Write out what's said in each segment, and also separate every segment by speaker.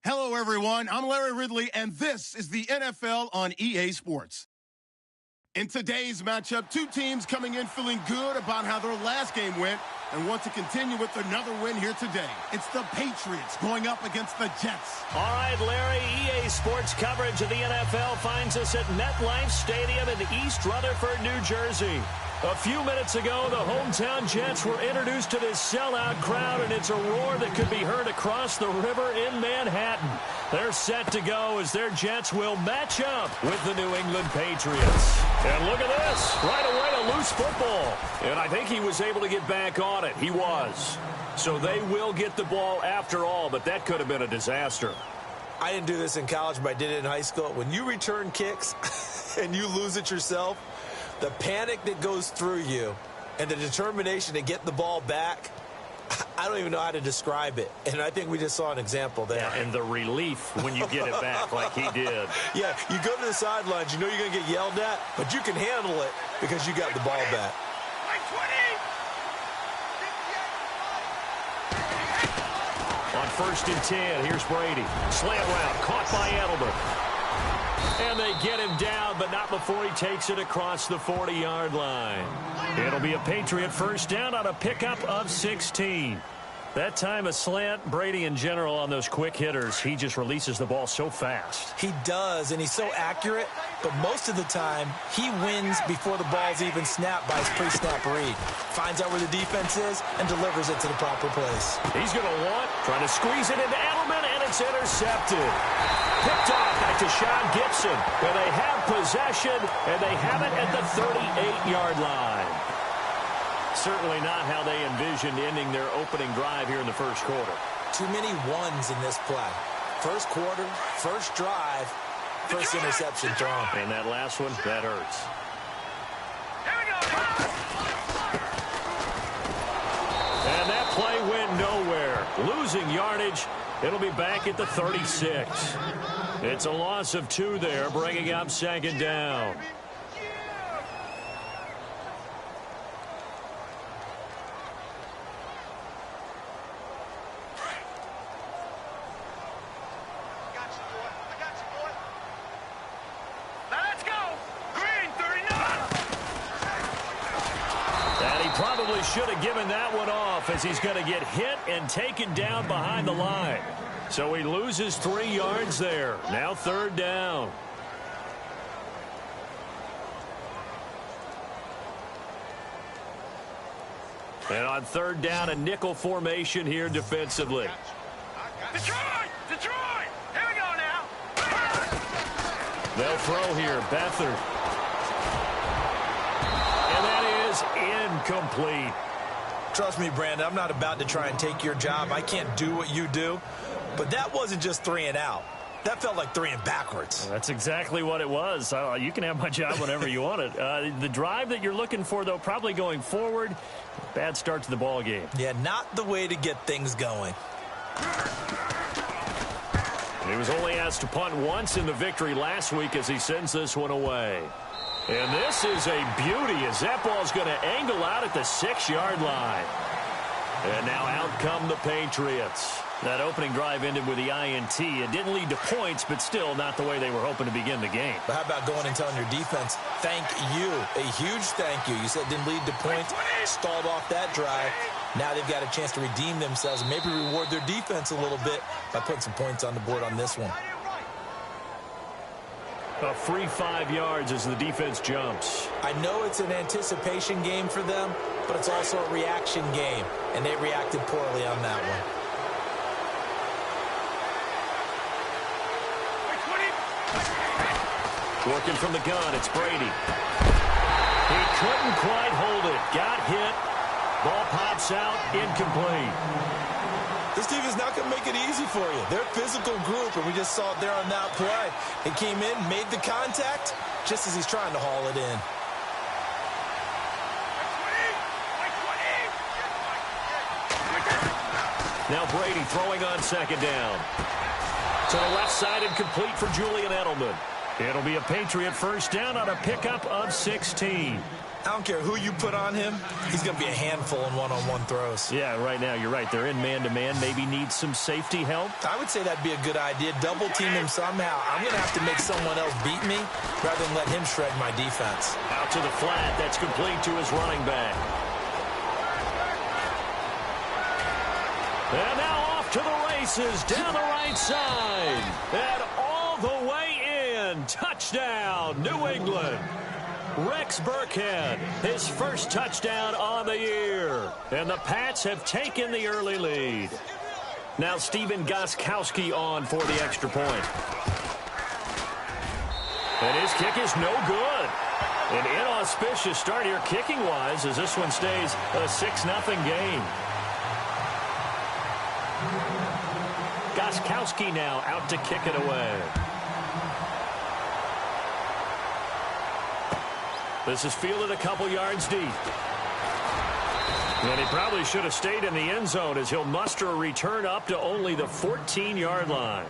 Speaker 1: Hello, everyone. I'm Larry Ridley, and this is the NFL on EA Sports. In today's matchup, two teams coming in feeling good about how their last game went and want to continue with another win here today. It's the Patriots going up against the Jets.
Speaker 2: All right, Larry, EA Sports coverage of the NFL finds us at MetLife Stadium in East Rutherford, New Jersey. A few minutes ago, the hometown Jets were introduced to this sellout crowd, and it's a roar that could be heard across the river in Manhattan. They're set to go as their Jets will match up with the New England Patriots. And look at this. Right away, a loose football. And I think he was able to get back on it. He was. So they will get the ball after all, but that could have been a disaster.
Speaker 3: I didn't do this in college, but I did it in high school. When you return kicks and you lose it yourself, the panic that goes through you and the determination to get the ball back, I don't even know how to describe it. And I think we just saw an example there.
Speaker 2: Yeah, and the relief when you get it back like he did.
Speaker 3: Yeah, you go to the sidelines, you know you're going to get yelled at, but you can handle it because you got the ball back.
Speaker 2: On 1st and 10, here's Brady. Slant route, caught by Edelman. And they get him down, but not before he takes it across the 40-yard line. It'll be a Patriot first down on a pickup of 16. That time a slant. Brady in general on those quick hitters, he just releases the ball so fast.
Speaker 3: He does, and he's so accurate, but most of the time he wins before the ball's even snapped by his pre-snap read. Finds out where the defense is and delivers it to the proper place.
Speaker 2: He's going to trying to squeeze it into Edelman, and it's intercepted. Picked off by Deshaun Gibson, where they have possession, and they have it at the 38-yard line. Certainly not how they envisioned ending their opening drive here in the first quarter.
Speaker 3: Too many ones in this play. First quarter, first drive, first interception thrown.
Speaker 2: And that last one, that hurts. And that play went nowhere. Losing yardage. It'll be back at the 36. It's a loss of 2 there, bringing up second down. Should have given that one off as he's going to get hit and taken down behind the line. So he loses 3 yards there. Now 3rd down. And on 3rd down, a nickel formation here defensively.
Speaker 4: Detroit! Detroit! Here we go now.
Speaker 2: They'll throw here. Beathard. And that is incomplete.
Speaker 3: Trust me, Brandon, I'm not about to try and take your job. I can't do what you do. But that wasn't just 3 and out. That felt like 3 and backwards.
Speaker 2: That's exactly what it was. You can have my job whenever you want it. The drive that you're looking for, though, probably going forward. Bad start to the ball game.
Speaker 3: Yeah, not the way to get things going.
Speaker 2: He was only asked to punt once in the victory last week as he sends this one away. And this is a beauty as that ball's going to angle out at the 6-yard line. And now out come the Patriots. That opening drive ended with the INT. It didn't lead to points, but still not the way they were hoping to begin the game.
Speaker 3: But how about going and telling your defense, thank you, a huge thank you. You said it didn't lead to points, stalled off that drive. Now they've got a chance to redeem themselves and maybe reward their defense a little bit by putting some points on the board on this one.
Speaker 2: A free 5 yards as the defense jumps.
Speaker 3: I know it's an anticipation game for them, but it's also a reaction game, and they reacted poorly on that one.
Speaker 2: Working from the gun, it's Brady. He couldn't quite hold it. Got hit. Ball pops out, incomplete.
Speaker 3: This team is not going to make it easy for you. They're a physical group, and we just saw it there on that play. He came in, made the contact, just as he's trying to haul it in.
Speaker 2: Now Brady throwing on 2nd down. To the left side and complete for Julian Edelman. It'll be a Patriot first down on a pickup of 16.
Speaker 3: I don't care who you put on him, he's going to be a handful in one-on-one throws.
Speaker 2: Yeah, right now, you're right. They're in man-to-man. Maybe need some safety help.
Speaker 3: I would say that'd be a good idea. Double team him somehow. I'm going to have to make someone else beat me rather than let him shred my defense.
Speaker 2: Out to the flat. That's complete to his running back. And now off to the races down the right side. And all the way in. Touchdown, New England. Rex Burkhead, his first touchdown on the year. And the Pats have taken the early lead. Now Stephen Gostkowski on for the extra point. And his kick is no good. An inauspicious start here kicking-wise as this one stays a 6-0 game. Gostkowski now out to kick it away. This is fielded a couple yards deep. And he probably should have stayed in the end zone as he'll muster a return up to only the 14-yard line.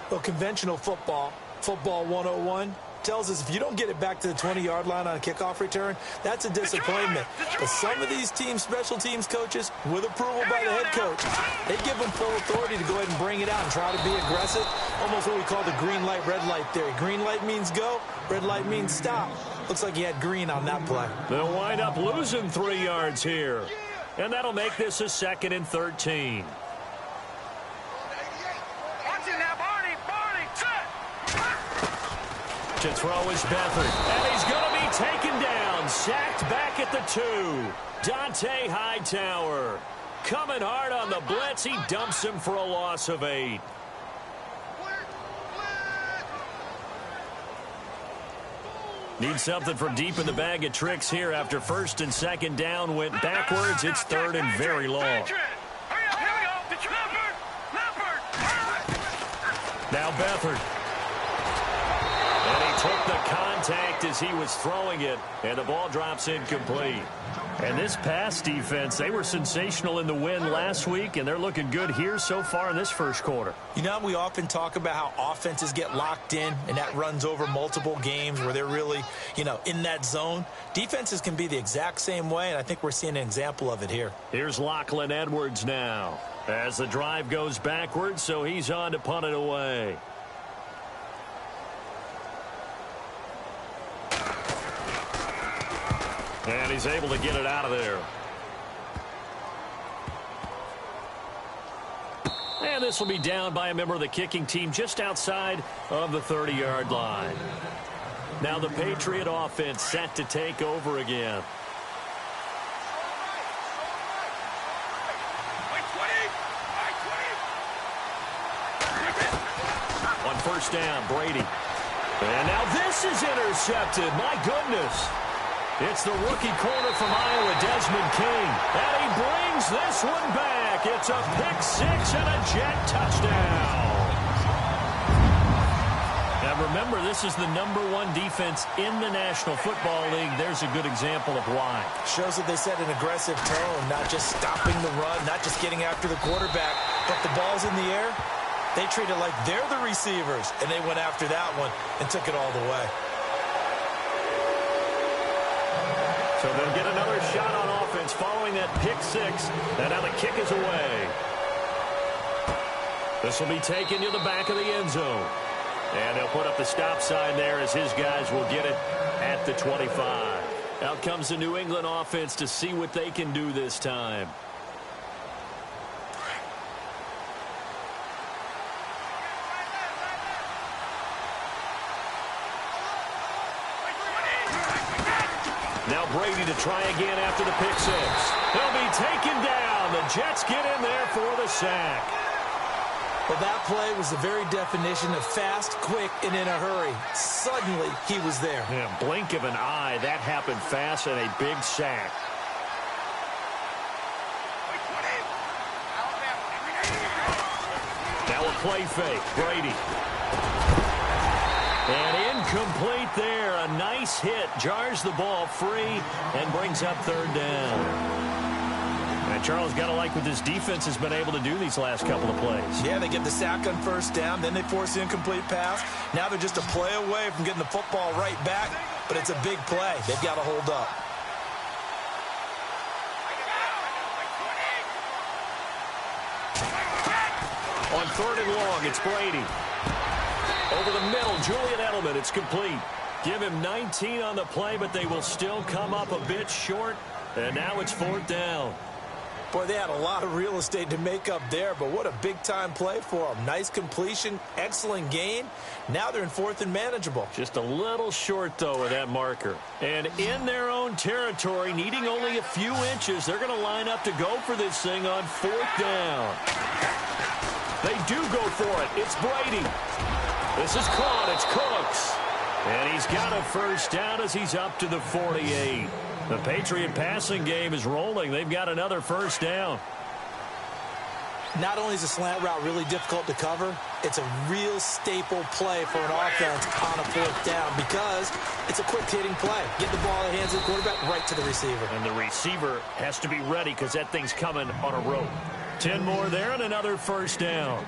Speaker 3: Well, conventional football 101, tells us if you don't get it back to the 20-yard line on a kickoff return, that's a disappointment. But some of these teams, special teams coaches, with approval by the head coach, they give them full authority to go ahead and bring it out and try to be aggressive. Almost what we call the green light, red light theory. Green light means go, red light means stop. Looks like he had green on that play.
Speaker 2: They'll wind up losing 3 yards here. And that'll make this a 2nd and 13. To throw is Beathard. And he's going to be taken down. Sacked back at the 2. Dante Hightower. Coming hard on the blitz. He dumps him for a loss of 8. Need something from deep in the bag of tricks here after 1st and 2nd down went backwards. It's 3rd and very long. Now Beathard. And he took the contact as he was throwing it, and the ball drops incomplete. And this pass defense, they were sensational in the win last week, and they're looking good here so far in this first quarter.
Speaker 3: You know, we often talk about how offenses get locked in, and that runs over multiple games where they're really, in that zone. Defenses can be the exact same way, and I think we're seeing an example of it here.
Speaker 2: Here's Lachlan Edwards now as the drive goes backwards, so he's on to punt it away. And he's able to get it out of there. And this will be down by a member of the kicking team just outside of the 30-yard line. Now the Patriot offense set to take over again. On 1st down, Brady. And now this is intercepted. My goodness. It's the rookie corner from Iowa, Desmond King. And he brings this one back. It's a pick-6 and a Jet touchdown. Now remember, this is the #1 defense in the National Football League. There's a good example of why.
Speaker 3: Shows that they set an aggressive tone, not just stopping the run, not just getting after the quarterback, but the ball's in the air. They treat it like they're the receivers, and they went after that one and took it all the way.
Speaker 2: So they'll get another shot on offense following that pick-6. And now the kick is away. This will be taken to the back of the end zone. And they'll put up the stop sign there as his guys will get it at the 25. Out comes the New England offense to see what they can do this time. Now Brady to try again after the pick-6. He'll be taken down. The Jets get in there for the sack.
Speaker 3: Well, that play was the very definition of fast, quick, and in a hurry. Suddenly, he was there.
Speaker 2: Yeah, blink of an eye. That happened fast and a big sack. Now a play fake. Brady. And incomplete there. A nice hit. Jars the ball free and brings up 3rd down. And Charles, got to like what this defense has been able to do these last couple of plays.
Speaker 3: Yeah, they get the sack on 1st down. Then they force the incomplete pass. Now they're just a play away from getting the football right back. But it's a big play. They've got to hold up.
Speaker 2: On 3rd and long, it's Brady. Over the middle, Julian Edelman. It's complete. Give him 19 on the play, but they will still come up a bit short. And now it's 4th down.
Speaker 3: Boy, they had a lot of real estate to make up there, but what a big-time play for them. Nice completion, excellent gain. Now they're in 4th and manageable.
Speaker 2: Just a little short, though, of that marker. And in their own territory, needing only a few inches, they're going to line up to go for this thing on 4th down. They do go for it. It's Brady. This is caught. It's Cooks. And he's got a first down as he's up to the 48. The Patriot passing game is rolling. They've got another first down.
Speaker 3: Not only is a slant route really difficult to cover, it's a real staple play for an offense on a 4th down because it's a quick-hitting play. Get the ball in the hands of the quarterback right to the receiver.
Speaker 2: And the receiver has to be ready because that thing's coming on a rope. 10 more there and another first down.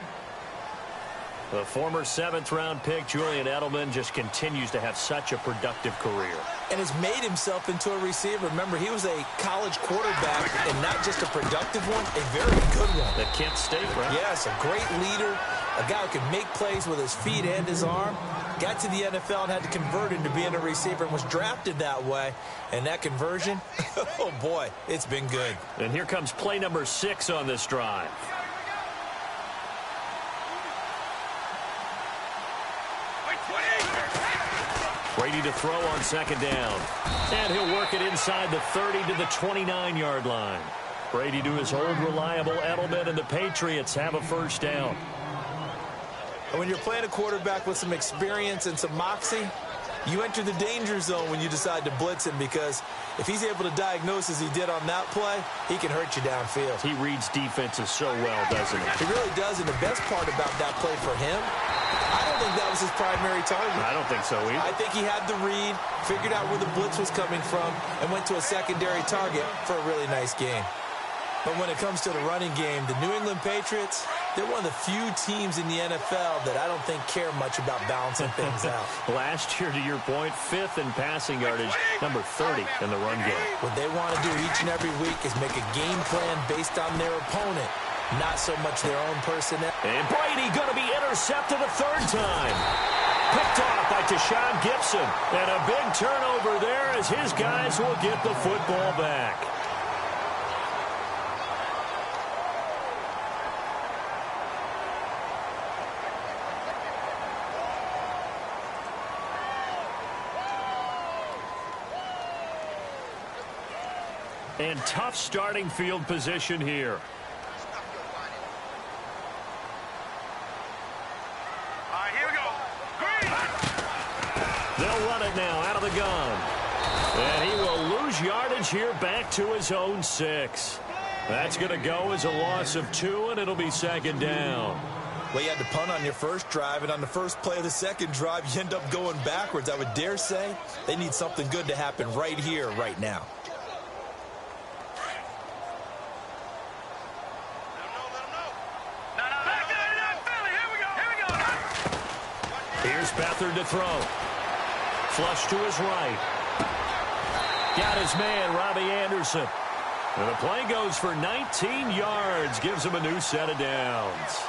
Speaker 2: The former 7th-round pick, Julian Edelman, just continues to have such a productive career.
Speaker 3: And has made himself into a receiver. Remember, he was a college quarterback, and not just a productive one, a very good one.
Speaker 2: At Kent State, right?
Speaker 3: Yes, a great leader, a guy who can make plays with his feet and his arm. Got to the NFL and had to convert into being a receiver and was drafted that way. And that conversion, oh boy, it's been good.
Speaker 2: And here comes play number 6 on this drive. Brady to throw on 2nd down. And he'll work it inside the 30 to the 29-yard line. Brady to his old reliable Edelman, and the Patriots have a first down.
Speaker 3: And when you're playing a quarterback with some experience and some moxie, you enter the danger zone when you decide to blitz him, because if he's able to diagnose as he did on that play, he can hurt you downfield.
Speaker 2: He reads defenses so well, doesn't he?
Speaker 3: He really does, and the best part about that play for him, I don't think that was his primary target.
Speaker 2: I don't think so either.
Speaker 3: I think he had the read, figured out where the blitz was coming from, and went to a secondary target for a really nice game. But when it comes to the running game, the New England Patriots, they're one of the few teams in the NFL that I don't think care much about balancing things out.
Speaker 2: Last year, to your point, 5th in passing yardage, number 30 in the run game.
Speaker 3: What they want to do each and every week is make a game plan based on their opponent, not so much their own personnel.
Speaker 2: And Brady going to be intercepted a 3rd time. Picked off by Tashawn Gibson. And a big turnover there as his guys will get the football back. And tough starting field position here.
Speaker 4: Here we go. Green.
Speaker 2: They'll run it now out of the gun. And he will lose yardage here back to his own 6. That's going to go as a loss of 2, and it'll be 2nd down.
Speaker 3: Well, you had to punt on your first drive, and on the first play of the second drive, you end up going backwards. I would dare say they need something good to happen right here, right now.
Speaker 2: Here's Beathard to throw. Flush to his right. Got his man, Robbie Anderson. And the play goes for 19 yards. Gives him a new set of downs.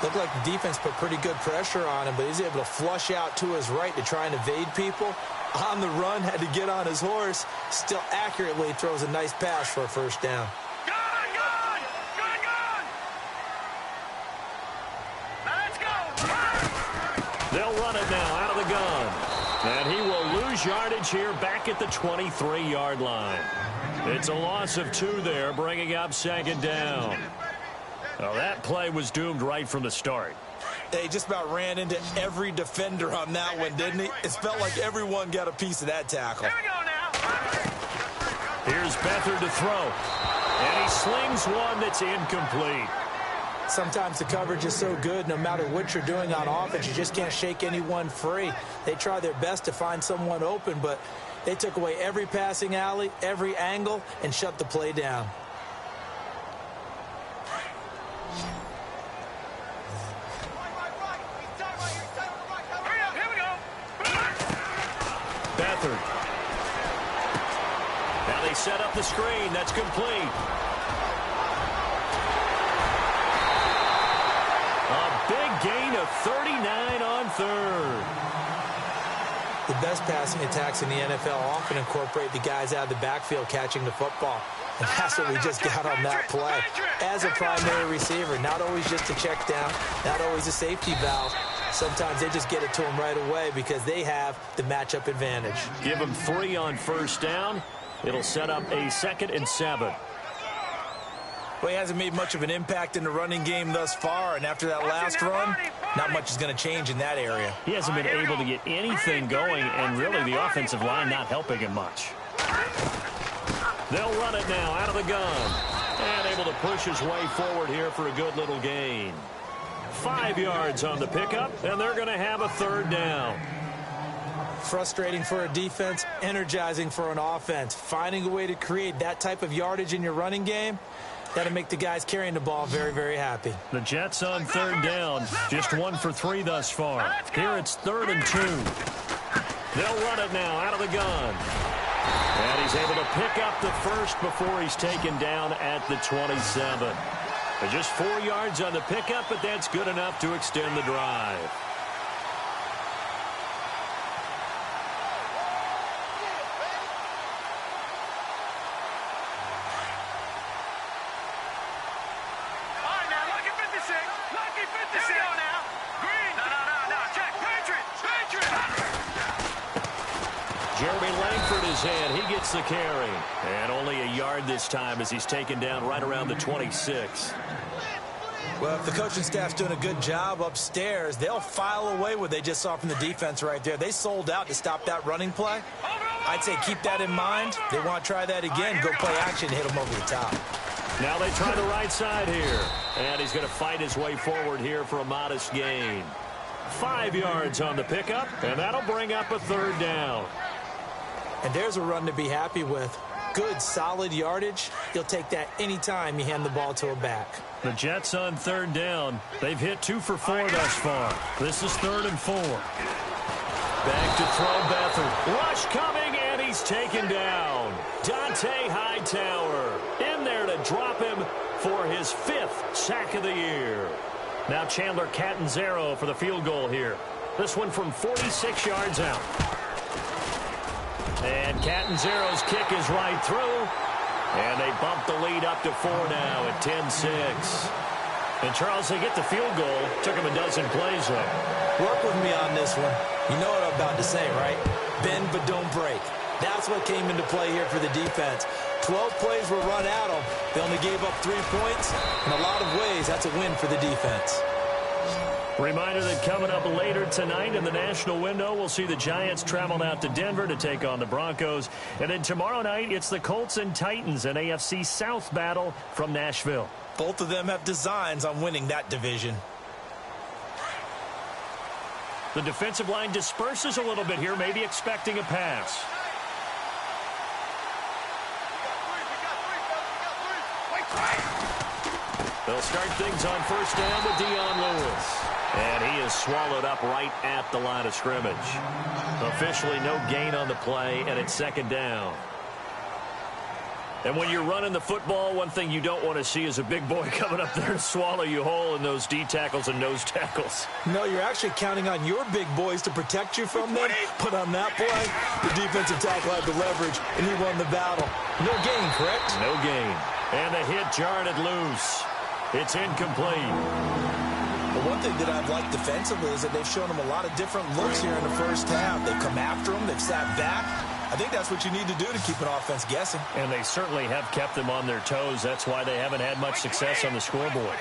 Speaker 3: Looked like the defense put pretty good pressure on him, but he's able to flush out to his right to try and evade people. On the run, had to get on his horse. Still accurately throws a nice pass for a first down.
Speaker 2: They'll run it now out of the gun. And he will lose yardage here back at the 23-yard line. It's a loss of 2 there, bringing up 2nd down. Well, that play was doomed right from the start.
Speaker 3: He just about ran into every defender on that one, didn't he? It felt like everyone got a piece of that tackle.
Speaker 4: Here we go now.
Speaker 2: Here's Beathard to throw. And he slings one that's incomplete.
Speaker 3: Sometimes the coverage is so good, no matter what you're doing on offense, you just can't shake anyone free. They try their best to find someone open, but they took away every passing alley, every angle, and shut the play down.
Speaker 4: Here we go.
Speaker 2: Beathard. Now they set up the screen. That's complete. Big gain of 39 on third.
Speaker 3: The best passing attacks in the NFL often incorporate the guys out of the backfield catching the football. And that's what we just got on that play. As a primary receiver, not always just a check down, not always a safety valve. Sometimes they just get it to them right away because they have the matchup advantage.
Speaker 2: Give them 3 on first down. It'll set up a 2nd and 7.
Speaker 3: Well, he hasn't made much of an impact in the running game thus far, and after that last run, not much is going to change in that area.
Speaker 2: He hasn't been able to get anything going, and really the offensive line not helping him much. They'll run it now out of the gun, and able to push his way forward here for a good little gain. 5 yards on the pickup, and they're going to have a 3rd down.
Speaker 3: Frustrating for a defense, energizing for an offense. Finding a way to create that type of yardage in your running game, that'll make the guys carrying the ball very, very happy.
Speaker 2: The Jets on 3rd down, just 1 for 3 thus far. Here it's 3rd and 2. They'll run it now out of the gun. And he's able to pick up the first before he's taken down at the 27. Just 4 yards on the pickup, but that's good enough to extend the drive. And he gets the carry. And only a yard this time as he's taken down right around the 26.
Speaker 3: Well, if the coaching staff's doing a good job upstairs, they'll file away what they just saw from the defense right there. They sold out to stop that running play. I'd say keep that in mind. They want to try that again. Go play action, hit them over the top.
Speaker 2: Now they try the right side here. And he's going to fight his way forward here for a modest gain. 5 yards on the pickup, and that'll bring up a 3rd down.
Speaker 3: And there's a run to be happy with. Good, solid yardage. You'll take that anytime you hand the ball to a back.
Speaker 2: The Jets on 3rd down. They've hit 2 for 4 thus far. This is 3rd and 4. Back to throw Beathard. Rush coming, and he's taken down. Dante Hightower in there to drop him for his 5th sack of the year. Now Chandler Catanzaro for the field goal here. This one from 46 yards out. And Catanzaro's kick is right through. And they bump the lead up to 4 now at 10-6. And, Charles, they get the field goal. Took him a dozen plays, though.
Speaker 3: Work with me on this one. You know what I'm about to say, right? Bend but don't break. That's what came into play here for the defense. 12 plays were run at them. They only gave up 3 points. In a lot of ways, that's a win for the defense.
Speaker 2: Reminder that coming up later tonight in the national window, we'll see the Giants traveling out to Denver to take on the Broncos. And then tomorrow night, it's the Colts and Titans, an AFC South battle from Nashville.
Speaker 3: Both of them have designs on winning that division.
Speaker 2: The defensive line disperses a little bit here, maybe expecting a pass. They'll start things on first down with Dion Lewis. And he is swallowed up right at the line of scrimmage. Officially no gain on the play, and it's 2nd down. And when you're running the football, one thing you don't want to see is a big boy coming up there and swallow you whole in those D tackles and nose tackles.
Speaker 3: No, you're actually counting on your big boys to protect you from them. But on that play, the defensive tackle had the leverage, and he won the battle. No gain, correct?
Speaker 2: No gain. And the hit jarred it loose. It's incomplete.
Speaker 3: But one thing that I've liked defensively is that they've shown them a lot of different looks here in the first half. They've come after them. They've sat back. I think that's what you need to do to keep an offense guessing.
Speaker 2: And they certainly have kept them on their toes. That's why they haven't had much success on the scoreboard.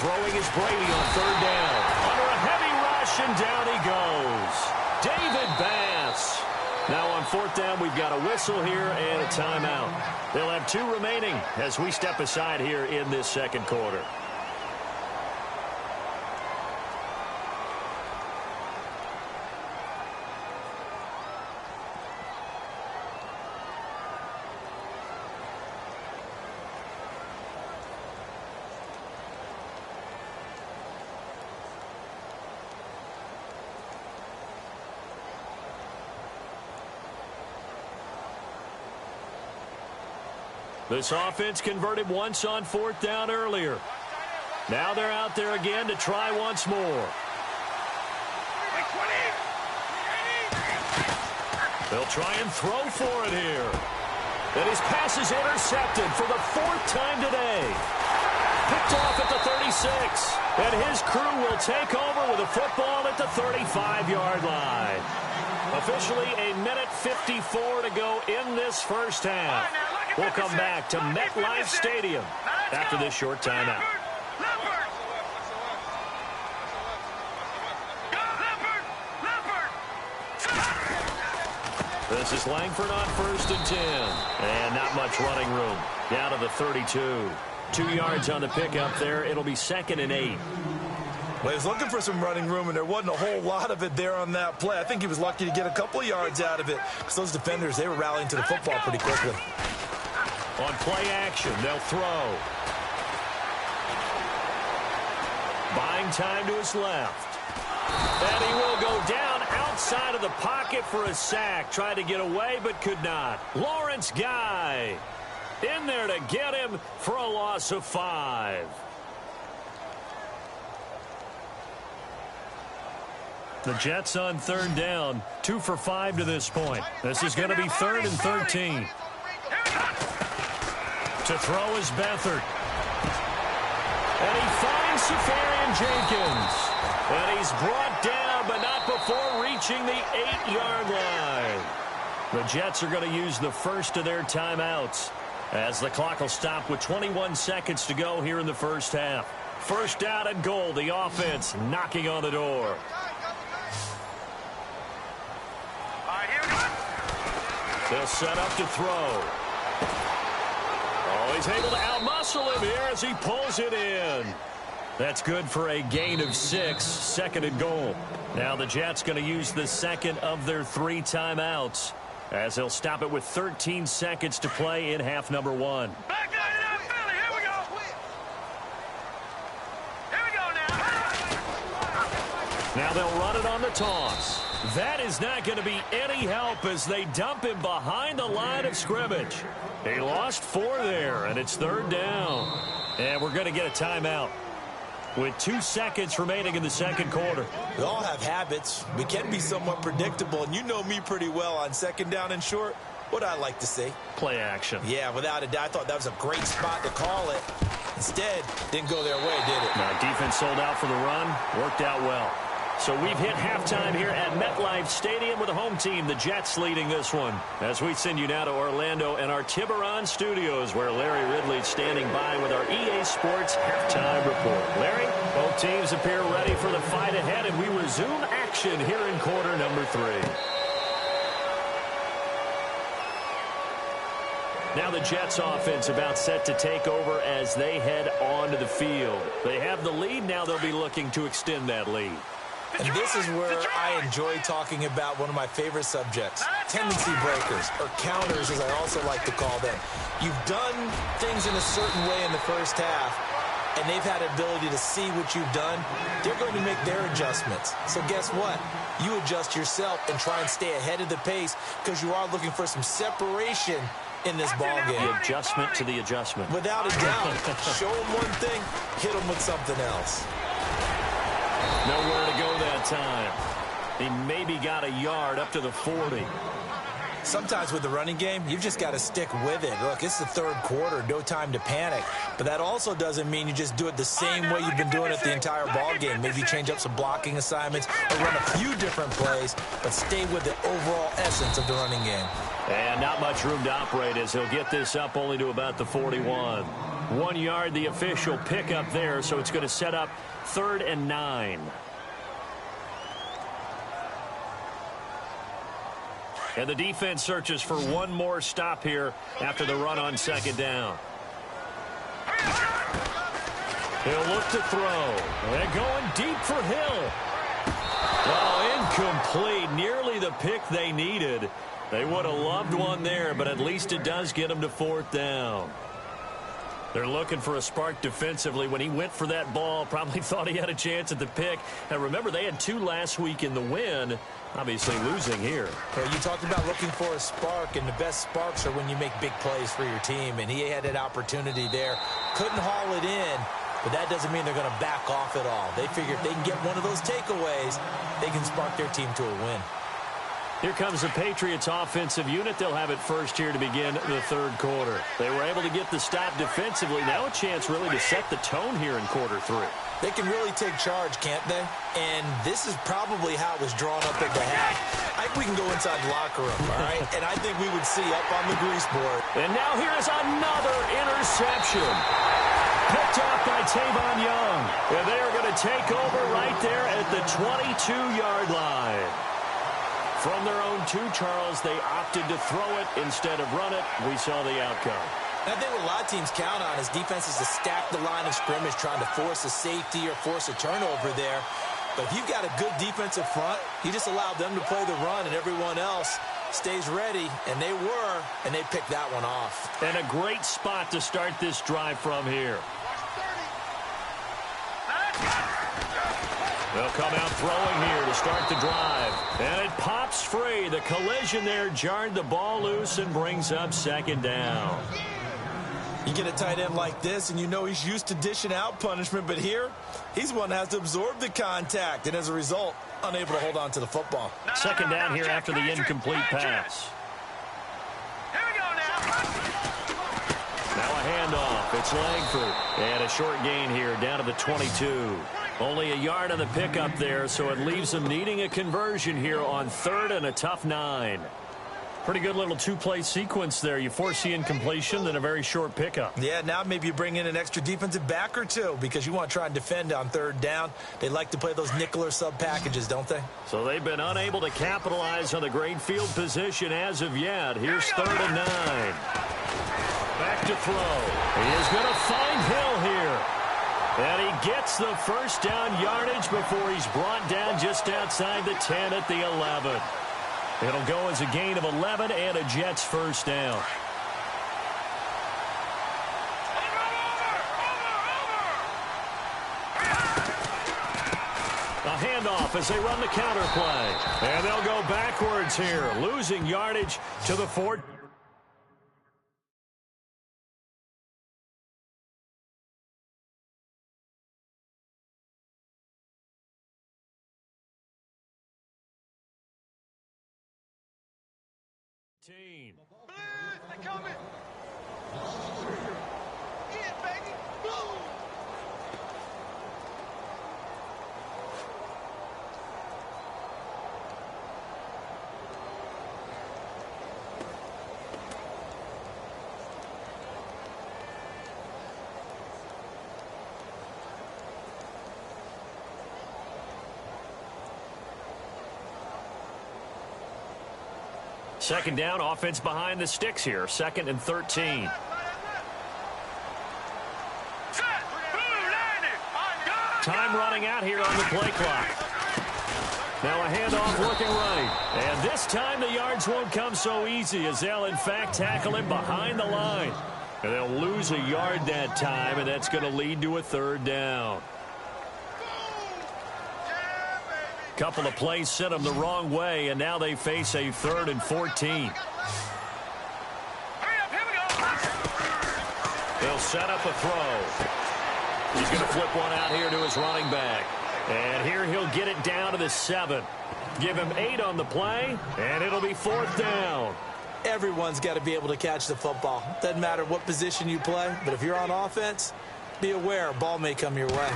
Speaker 2: Throwing is Brady on 3rd down. Under a heavy rush, and down he goes. David Bass. Now on 4th down, we've got a whistle here and a timeout. They'll have 2 remaining as we step aside here in this 2nd quarter. This offense converted once on 4th down earlier. Now they're out there again to try once more. They'll try and throw for it here. And his pass is intercepted for the 4th time today. Picked off at the 36. And his crew will take over with a football at the 35-yard line. Officially a minute 54 to go in this first half. We'll come back to MetLife Stadium after this short timeout. This is Langford on 1st and 10. And not much running room. Down to the 32. 2 yards on the pickup there. It'll be 2nd and 8.
Speaker 3: Well, he was looking for some running room, and there wasn't a whole lot of it there on that play. I think he was lucky to get a couple of yards out of it because those defenders, they were rallying to the football pretty quickly.
Speaker 2: On play action, they'll throw. Buying time to his left. And he will go down outside of the pocket for a sack. Tried to get away, but could not. Lawrence Guy in there to get him for a loss of 5. The Jets on 3rd down, 2 for 5 to this point. This is going to be 3rd and 13. To throw is Beathard. And he finds Safarian Jenkins. And he's brought down, but not before reaching the 8-yard line. The Jets are going to use the first of their timeouts as the clock will stop with 21 seconds to go here in the first half. First down and goal, the offense knocking on the door. They'll set up to throw. Oh, he's able to outmuscle him here as he pulls it in. That's good for a gain of 6, 2nd and goal. Now the Jets going to use the second of their 3 timeouts as they'll stop it with 13 seconds to play in half number 1.
Speaker 4: Back line it up, Philly. Here we go. Here we go now.
Speaker 2: Now they'll run it on the toss. That is not going to be any help as they dump him behind the line of scrimmage. He lost 4 there, and it's 3rd down. And we're going to get a timeout with 2 seconds remaining in the second quarter.
Speaker 3: We all have habits. We can be somewhat predictable, and you know me pretty well on 2nd down and short. What I like to see?
Speaker 2: Play action.
Speaker 3: Yeah, without a doubt. I thought that was a great spot to call it. Instead, didn't go their way, did it?
Speaker 2: Now, defense sold out for the run. Worked out well. So we've hit halftime here at MetLife Stadium with the home team, the Jets, leading this one. As we send you now to Orlando and our Tiburon studios, where Larry Ridley's standing by with our EA Sports halftime report. Larry, both teams appear ready for the fight ahead, and we resume action here in quarter number 3. Now the Jets offense about set to take over as they head onto the field. They have the lead. Now they'll be looking to extend that lead.
Speaker 3: And this is where I enjoy talking about one of my favorite subjects, tendency breakers, or counters as I also like to call them. You've done things in a certain way in the first half, and they've had the ability to see what you've done. They're going to make their adjustments. So guess what? You adjust yourself and try and stay ahead of the pace because you are looking for some separation in this ball game.
Speaker 2: The adjustment to the adjustment.
Speaker 3: Without a doubt. Show them one thing, hit them with something else.
Speaker 2: Nowhere to go that time. He maybe got a yard up to the 40.
Speaker 3: Sometimes with the running game, you've just got to stick with it. Look, it's the 3rd quarter, no time to panic. But that also doesn't mean you just do it the same way you've been doing it the entire ball game. Maybe change up some blocking assignments or run a few different plays, but stay with the overall essence of the running game.
Speaker 2: And not much room to operate as he'll get this up only to about the 41. 1 yard, the official pickup there, so it's going to set up 3rd and 9. And the defense searches for one more stop here after the run on 2nd down. He'll look to throw. And going deep for Hill. Oh, incomplete. Nearly the pick they needed. They would have loved one there, but at least it does get them to 4th down. They're looking for a spark defensively. When he went for that ball, probably thought he had a chance at the pick. And remember, they had 2 last week in the win. Obviously losing here.
Speaker 3: Well, you talked about looking for a spark, and the best sparks are when you make big plays for your team. And he had an opportunity there. Couldn't haul it in. but that doesn't mean they're going to back off at all. They figure if they can get one of those takeaways, they can spark their team to a win.
Speaker 2: Here comes the Patriots offensive unit. They'll have it first here to begin the third quarter. They were able to get the stop defensively. Now a chance really to set the tone here in quarter three.
Speaker 3: They can really take charge, can't they? And this is probably how it was drawn up at the half. I think we can go inside the locker room, all right? And I think we would see up on the grease board.
Speaker 2: And now here's another interception. Picked off by Tavon Young. And they are going to take over right there at the 22-yard line. From their own 2, Charles, they opted to throw it instead of run it. We saw the outcome.
Speaker 3: I think what a lot of teams count on is defenses to stack the line of scrimmage, trying to force a safety or force a turnover there. But if you've got a good defensive front, you just allow them to play the run and everyone else stays ready, and they were, and they picked that one off.
Speaker 2: And a great spot to start this drive from here. They'll come out throwing here to start the drive. And it pops free. The collision there jarred the ball loose and brings up second down.
Speaker 3: You get a tight end like this, and you know he's used to dishing out punishment, but here, he's one that has to absorb the contact, and as a result, unable to hold on to the football.
Speaker 2: Second down here after the incomplete pass.
Speaker 4: Here we go now.
Speaker 2: Now a handoff. It's Langford. And a short gain here down to the 22. Only a yard on the pickup there, so it leaves them needing a conversion here on 3rd and a tough 9. Pretty good little 2-play sequence there. You force the incompletion, then a very short pickup.
Speaker 3: Yeah, now maybe you bring in an extra defensive back or two because you want to try and defend on 3rd down. They like to play those nickel or sub packages, don't they?
Speaker 2: So they've been unable to capitalize on the great field position as of yet. Here's 3rd and 9. Back to throw. He is going to find Hill here. And he gets the first down yardage before he's brought down just outside the 10 at the 11. It'll go as a gain of 11 and a Jets first down. A handoff as they run the counter play. And they'll go backwards here, losing yardage to the 4.
Speaker 4: Blitz, they coming. Yeah, baby. Boom.
Speaker 2: Second down, offense behind the sticks here. 2nd and 13. Time running out here on the play clock. Now a handoff looking right. And this time the yards won't come so easy as they'll in fact tackle him behind the line. And they'll lose a yard that time, and that's going to lead to a 3rd down. Couple of plays sent them the wrong way, and now they face a 3rd and 14. They'll set up a throw. He's going to flip one out here to his running back. And here he'll get it down to the 7. Give him 8 on the play, and it'll be 4th down.
Speaker 3: Everyone's got to be able to catch the football. Doesn't matter what position you play, but if you're on offense, be aware a ball may come your way.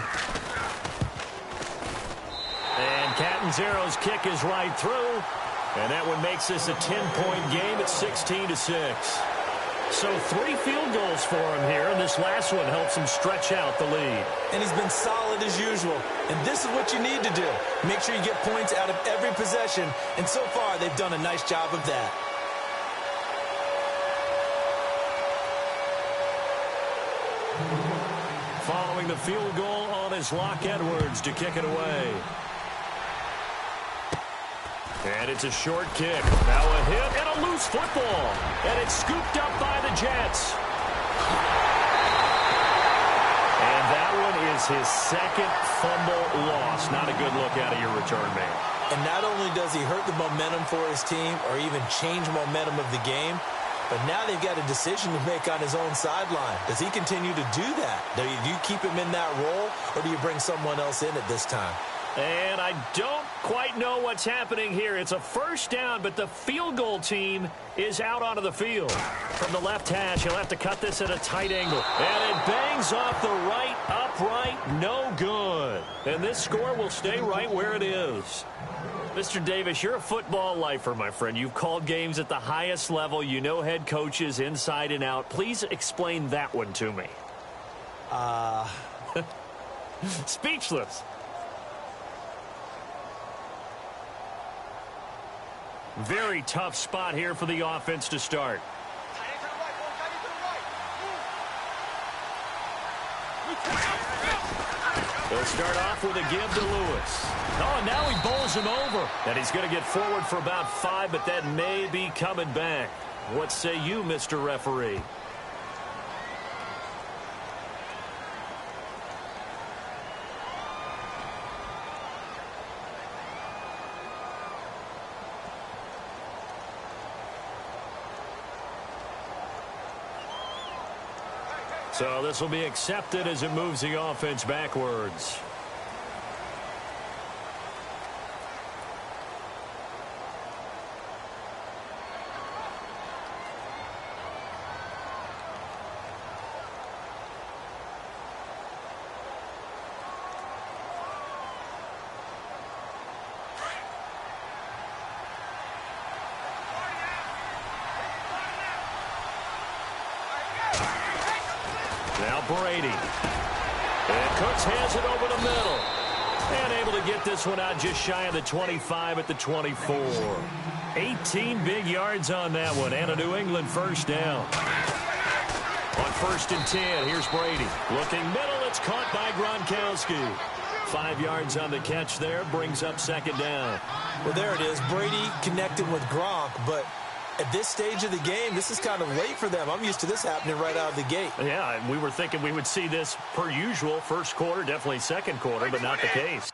Speaker 2: And Catanzaro's kick is right through. And that one makes this a 10-point game at 16-6. So 3 field goals for him here, and this last one helps him stretch out the lead.
Speaker 3: And he's been solid as usual. And this is what you need to do. Make sure you get points out of every possession. And so far, they've done a nice job of that.
Speaker 2: Following the field goal on is Locke Edwards to kick it away. And it's a short kick. Now a hit and a loose football. And it's scooped up by the Jets. And that one is his 2nd fumble loss. Not a good look out of your return man.
Speaker 3: And not only does he hurt the momentum for his team or even change momentum of the game, But now they've got a decision to make on his own sideline. Does he continue to do that? Do you keep him in that role, or do you bring someone else in at this time?
Speaker 2: And I don't quite know what's happening here. It's a first down, but the field goal team is out onto the field. From the left hash, he'll have to cut this at a tight angle. And it bangs off the right upright. No good. And this score will stay right where it is. Mr. Davis, you're a football lifer, my friend. You've called games at the highest level. You know head coaches inside and out. Please explain that one to me. Speechless. Very tough spot here for the offense to start. They'll start off with a give to Lewis. Oh, and now he bowls him over. And he's going to get forward for about 5, but that may be coming back. What say you, Mr. Referee? So this will be accepted as it moves the offense backwards. Now Brady. And Cooks has it over the middle. And able to get this one out just shy of the 25 at the 24. 18 big yards on that one. And a New England first down. On 1st and 10, here's Brady. Looking middle, it's caught by Gronkowski. 5 yards on the catch there, brings up 2nd down.
Speaker 3: Well, there it is. Brady connecting with Gronk, but at this stage of the game, this is kind of late for them. I'm used to this happening right out of the gate.
Speaker 2: Yeah, and we were thinking we would see this per usual. First quarter, definitely second quarter, but not the case.